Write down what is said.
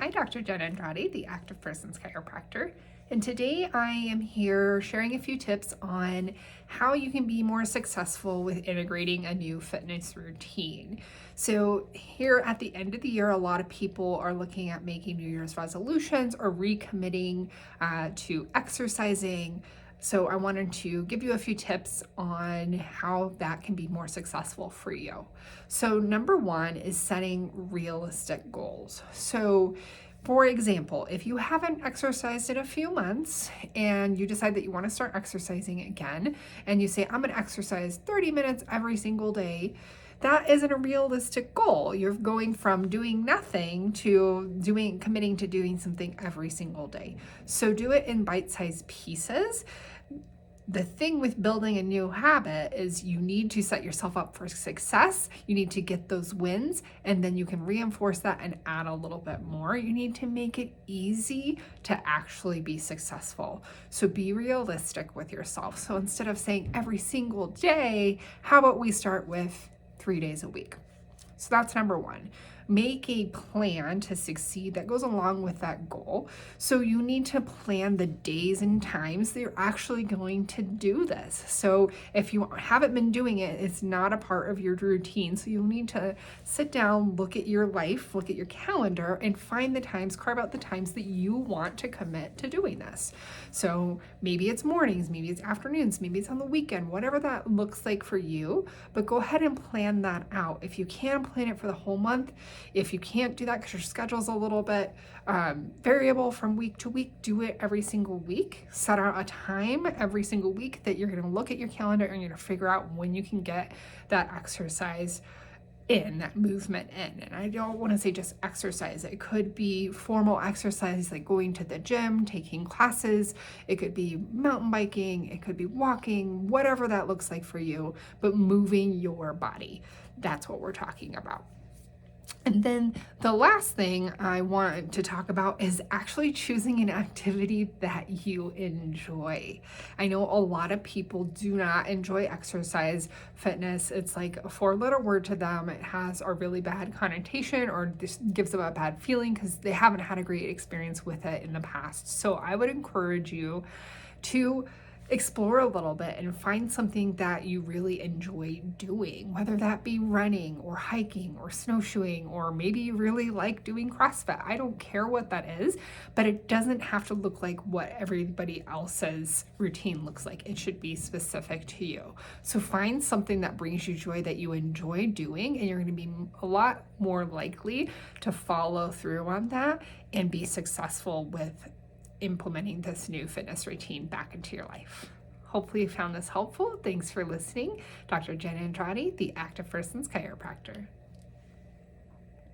Hi, Dr. Jen Andrade, the Active Persons Chiropractor. And today I am here sharing a few tips on how you can be more successful with integrating a new fitness routine. So, here at the end of the year, a lot of people are looking at making New Year's resolutions or recommitting to exercising. So, I wanted to give you a few tips on how that can be more successful for you. So, number one is setting realistic goals. So, for example, if you haven't exercised in a few months and you decide that you want to start exercising again, and you say, I'm going to exercise 30 minutes every single day, that isn't a realistic goal. You're going from doing nothing to committing to doing something every single day. So do it in bite-sized pieces. The thing with building a new habit is you need to set yourself up for success. You need to get those wins, and then you can reinforce that and add a little bit more. You need to make it easy to actually be successful. So be realistic with yourself. So instead of saying every single day, how about we start with 3 days a week? So that's number one. Make a plan to succeed that goes along with that goal. So you need to plan the days and times that you're actually going to do this. So if you haven't been doing it, it's not a part of your routine. So you'll need to sit down, look at your life, look at your calendar, and find the times, carve out the times that you want to commit to doing this. So maybe it's mornings, maybe it's afternoons, maybe it's on the weekend, whatever that looks like for you. But go ahead and plan that out. If you can, plan it for the whole month. If you can't do that because your schedule's a little bit variable from week to week, do it every single week. Set out a time every single week that you're going to look at your calendar and you're going to figure out when you can get that exercise in, that movement in. And I don't want to say just exercise. It could be formal exercise like going to the gym, taking classes. It could be mountain biking. It could be walking, whatever that looks like for you, but moving your body. That's what we're talking about. And then the last thing I want to talk about is actually choosing an activity that you enjoy. I know a lot of people do not enjoy exercise, fitness. It's like a four-letter word to them. It has a really bad connotation or this gives them a bad feeling because they haven't had a great experience with it in the past. So I would encourage you to explore a little bit and find something that you really enjoy doing, whether that be running or hiking or snowshoeing, or maybe you really like doing CrossFit. I don't care what that is, but it doesn't have to look like what everybody else's routine looks like. It should be specific to you. So find something that brings you joy, that you enjoy doing, and you're going to be a lot more likely to follow through on that and be successful with implementing this new fitness routine back into your life. Hopefully you found this helpful. Thanks for listening. Dr. Jen Andrade, the Active Persons Chiropractor.